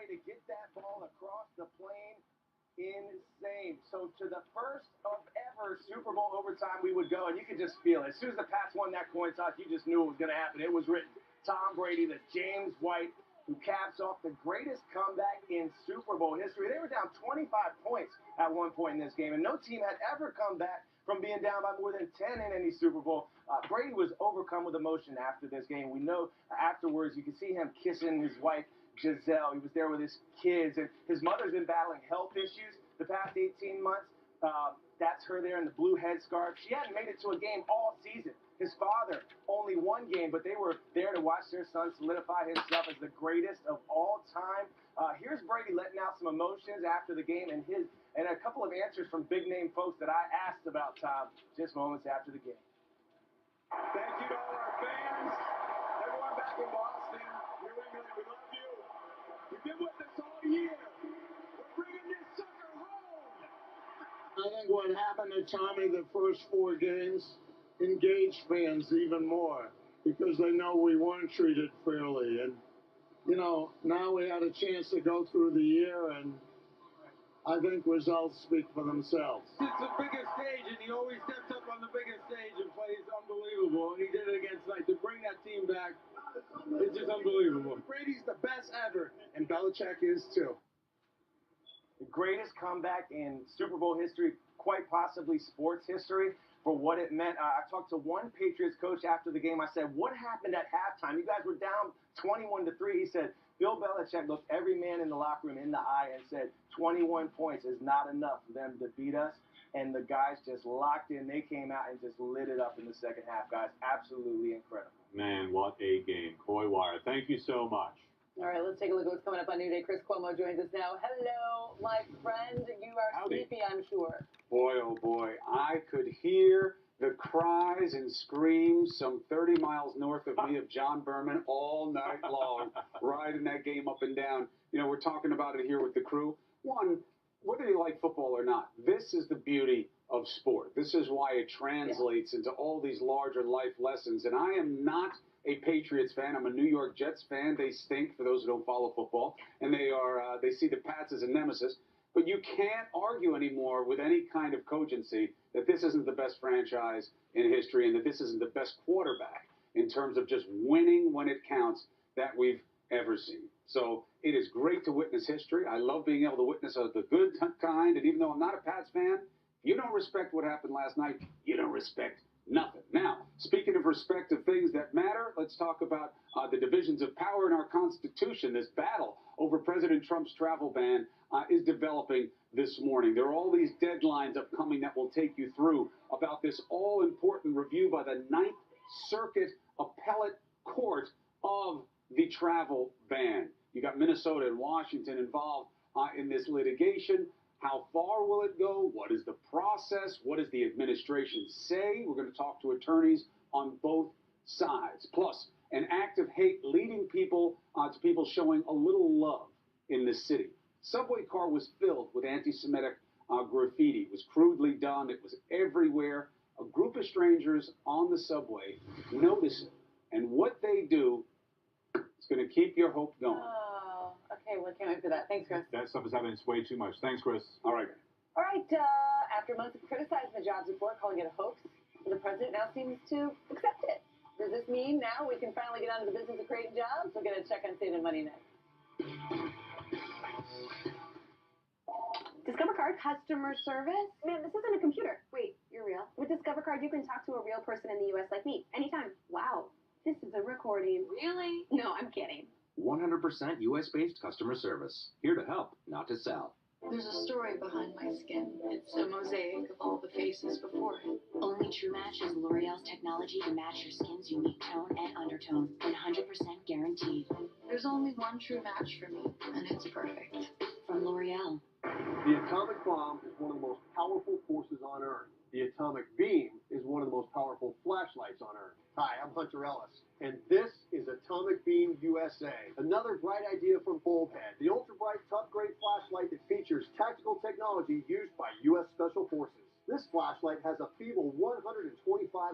to get that ball across the plane. Insane. So to the first of ever Super Bowl overtime we would go, and you could just feel it. As soon as the Pats won that coin toss, you just knew it was going to happen. It was written. Tom Brady, the James White, who caps off the greatest comeback in Super Bowl history. They were down 25 points at one point in this game, and no team had ever come back from being down by more than 10 in any Super Bowl. Brady was overcome with emotion after this game. We know afterwards, you can see him kissing his wife, Giselle. He was there with his kids, and his mother's been battling health issues the past 18 months. That's her there in the blue headscarf. She hadn't made it to a game all season. His father, only one game, but they were there to watch their son solidify himself as the greatest of all time. Here's Brady letting out some emotions after the game and a couple of answers from big-name folks that I asked about Tom just moments after the game. Thank you to all our fans, everyone back in Boston, New England, we love you. You've been with us all year. We're bringing this sucker home. I think what happened to Tommy the first 4 games engaged fans even more because they know we weren't treated fairly. And, you know, now we had a chance to go through the year, and I think results speak for themselves. It's the biggest stage, and he always steps up on the biggest stage and plays unbelievable. And he did it against tonight. To bring that team back, it's just unbelievable. Brady's the best ever, and Belichick is too. The greatest comeback in Super Bowl history, quite possibly sports history, for what it meant. I talked to one Patriots coach after the game. I said, what happened at halftime? You guys were down 21-3. He said, Bill Belichick looked every man in the locker room in the eye and said, 21 points is not enough for them to beat us. And the guys just locked in. They came out and just lit it up in the second half, guys. Absolutely incredible. Man, what a game. Coy Wire, thank you so much. All right, let's take a look at what's coming up on New Day. Chris Cuomo joins us now. Hello, my friend. You are Howdy. sleepy, I'm sure. Boy, oh boy, I could hear the cries and screams some 30 miles north of me of John Berman all night long, riding that game up and down. You know, we're talking about it here with the crew. One, whether you like football or not, this is the beauty of sport. This is why it translates into all these larger life lessons. And I am not a Patriots fan. I'm a New York Jets fan. They stink, for those who don't follow football. And they see the Pats as a nemesis. But you can't argue anymore with any kind of cogency that this isn't the best franchise in history and that this isn't the best quarterback in terms of just winning when it counts that we've ever seen. So it is great to witness history. I love being able to witness the good kind. And even though I'm not a Pats fan, if you don't respect what happened last night, you don't respect nothing. Now, speaking of respect of things that matter, let's talk about the divisions of power in our Constitution. This battle over President Trump's travel ban is developing this morning. There are all these deadlines upcoming that will take you through about this all-important review by the Ninth Circuit Appellate Court of the travel ban. You got Minnesota and Washington involved in this litigation. How far will it go? What is the process? What does the administration say? We're going to talk to attorneys on both sides. Plus, an act of hate leading people to people showing a little love in the city. Subway car was filled with anti-Semitic graffiti. It was crudely done. It was everywhere. A group of strangers on the subway notice it. And what they do is going to keep your hope going. Oh, okay. Well, can't wait for that. Thanks, Chris. That stuff is happening way too much. Thanks, Chris. All right. All right. After months of criticizing the jobs report, calling it a hoax, the president now seems to accept it. Does this mean now we can finally get on to the business of creating jobs? We're going to check on saving money next. Discover Card customer service? Man, this isn't a computer. Wait, you're real? With Discover Card, you can talk to a real person in the U.S. like me, anytime. Wow, this is a recording. Really? No, I'm kidding. 100% U.S.-based customer service. Here to help, not to sell. There's a story behind my skin. It's a mosaic of all the faces before it. Only True Match is L'Oreal's technology to match your skin's unique tone and undertone. 100% guaranteed. There's only one true match for me, and it's perfect. From L'Oreal. The atomic bomb is one of the most powerful forces on Earth. The atomic beam is one of the most powerful flashlights on Earth. Hi, I'm Hunter Ellis, and this is Atomic Beam USA, another bright idea from Bulbhead, the ultra-bright, tough-grade flashlight that features tactical technology used by U.S. Special Forces. This flashlight has a feeble 125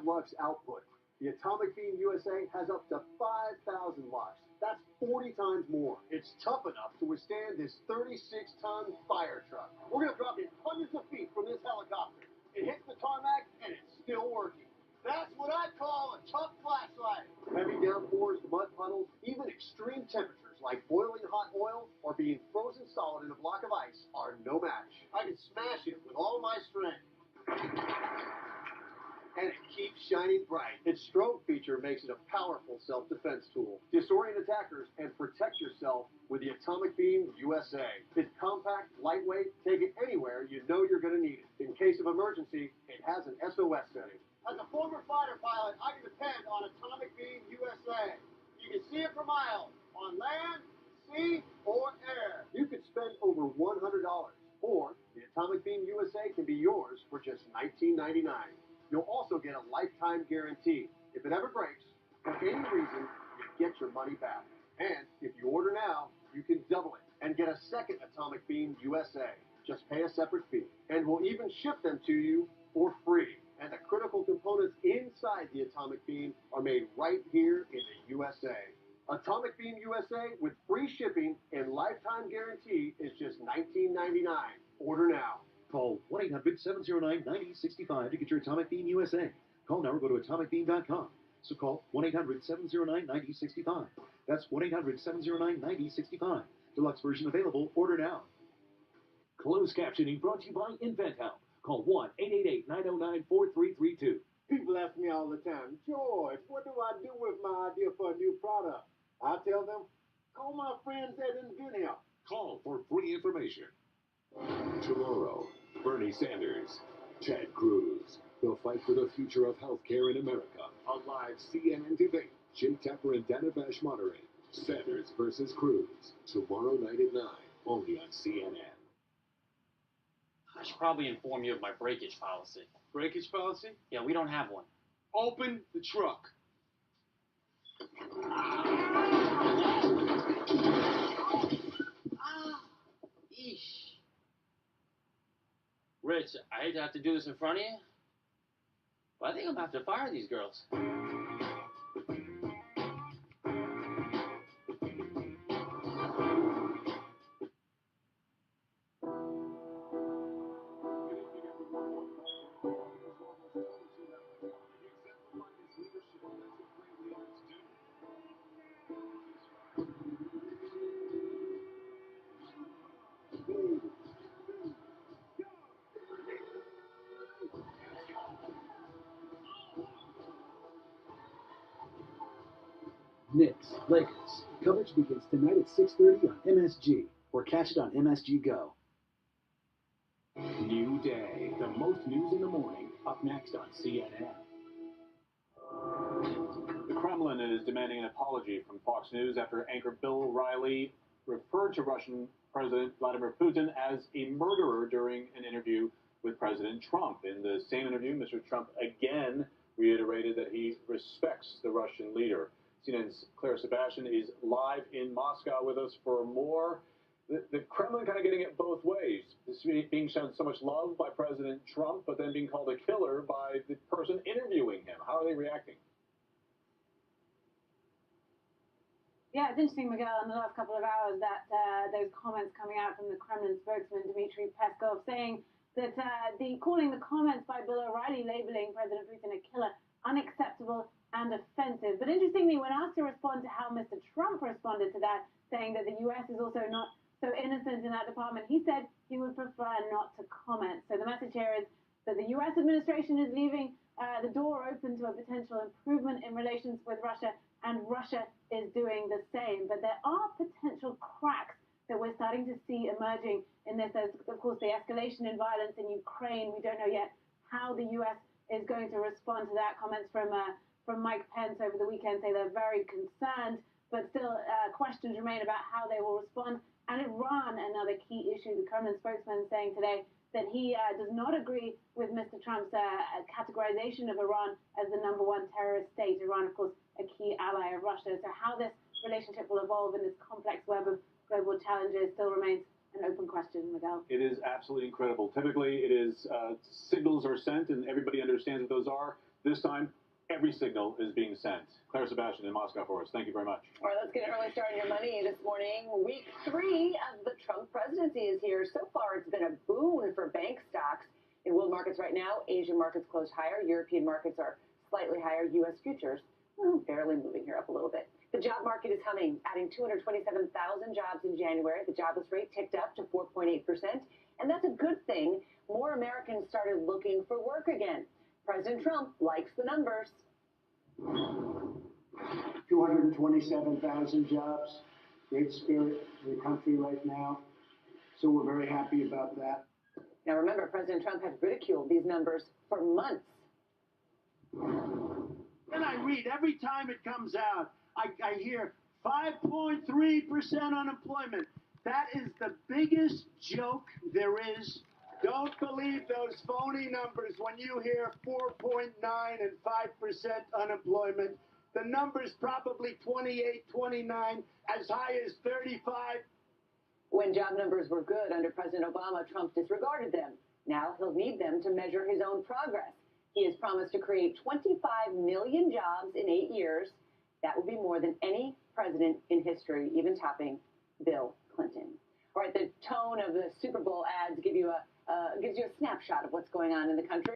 lux output. The Atomic Beam USA has up to 5,000 lux. That's 40 times more. It's tough enough to withstand this 36-ton fire truck. We're going to drop it hundreds of feet from this helicopter. It hits the tarmac, and it's still working. That's what I call a tough flashlight. Heavy downpours, mud puddles, even extreme temperatures like boiling hot oil or being frozen solid in a block of ice are no match. I can smash it with all my strength. And it keeps shining bright. Its strobe feature makes it a powerful self-defense tool. Disorient attackers and protect yourself with the Atomic Beam USA. It's compact, lightweight, take it anywhere you know you're going to need it. In case of emergency, it has an SOS setting. As a former fighter pilot, I can depend on Atomic Beam USA. You can see it for miles, on land, sea, or air. You could spend over $100, or the Atomic Beam USA can be yours for just $19.99. You'll also get a lifetime guarantee. If it ever breaks, for any reason, you get your money back. And if you order now, you can double it and get a second Atomic Beam USA. Just pay a separate fee. And we'll even ship them to you for free. And the critical components inside the Atomic Beam are made right here in the USA. Atomic Beam USA with free shipping and lifetime guarantee is just $19.99. Order now. Call 1-800-709-9065 to get your Atomic Beam USA. Call now or go to atomicbeam.com. So call 1-800-709-9065. That's 1-800-709-9065. Deluxe version available. Order now. Closed captioning brought to you by InventHelp. Call 1-888-909-4332. People ask me all the time, George, what do I do with my idea for a new product? I tell them, call my friends at InventHelp. Call for free information. Tomorrow, Bernie Sanders, Ted Cruz. They'll fight for the future of healthcare in America. A live CNN debate. Jim Tepper and Dana Bash moderate. Sanders versus Cruz. Tomorrow night at 9, only on CNN. I should probably inform you of my breakage policy. Breakage policy? Yeah, we don't have one. Open the truck. Eesh. Rich, I hate to have to do this in front of you, but I think I'm about to fire these girls. Knicks, Lakers. Coverage begins tonight at 6:30 on MSG, or catch it on MSG Go. New day. The most news in the morning. Up next on CNN. The Kremlin is demanding an apology from Fox News after anchor Bill O'Reilly referred to Russian President Vladimir Putin as a murderer during an interview with President Trump. In the same interview, Mr. Trump again reiterated that he respects the Russian leader. CNN's Claire Sebastian is live in Moscow with us for more. The Kremlin kind of getting it both ways. This being shown so much love by President Trump, but then being called a killer by the person interviewing him. How are they reacting? Yeah, it's interesting, Miguel, in the last couple of hours that those comments coming out from the Kremlin spokesman, Dmitry Peskov, saying that calling the comments by Bill O'Reilly labeling President Putin a killer unacceptable and offensive. But interestingly, when asked to respond to how Mr. Trump responded to that, saying that the U.S. is also not so innocent in that department, he said he would prefer not to comment. So the message here is that the U.S. administration is leaving the door open to a potential improvement in relations with Russia, and Russia is doing the same. But there are potential cracks that we're starting to see emerging in this. There's, of course, the escalation in violence in Ukraine. We don't know yet how the U.S. is going to respond to that. Comments from Mike Pence over the weekend say they're very concerned, but still questions remain about how they will respond. And Iran, another key issue. The Kremlin spokesman saying today that he does not agree with Mr. Trump's categorization of Iran as the #1 terrorist state. Iran, of course, a key ally of Russia. So how this relationship will evolve in this complex web of global challenges still remains an open question, Miguel. It is absolutely incredible. Typically, it is signals are sent, and everybody understands what those are. This time, every signal is being sent. Claire Sebastian in Moscow for us. Thank you very much. All right, let's get an early start on your money this morning. Week 3 of the Trump presidency is here. So far, it's been a boon for bank stocks. In world markets right now, Asian markets closed higher. European markets are slightly higher. U.S. futures, barely moving here up a little bit. The job market is humming, adding 227,000 jobs in January. The jobless rate ticked up to 4.8%, and that's a good thing. More Americans started looking for work again. President Trump likes the numbers. 227,000 jobs. Great spirit in the country right now. So we're very happy about that. Now remember, President Trump has ridiculed these numbers for months. Then I read every time it comes out, I hear 5.3% unemployment. That is the biggest joke there is. Don't believe those phony numbers when you hear 4.9 and 5% unemployment. The number's probably 28, 29, as high as 35. When job numbers were good under President Obama, Trump disregarded them. Now he'll need them to measure his own progress. He has promised to create 25 million jobs in 8 years. That will be more than any president in history, even topping Bill Clinton. All right, the tone of the Super Bowl ads gives you a snapshot of what's going on in the country.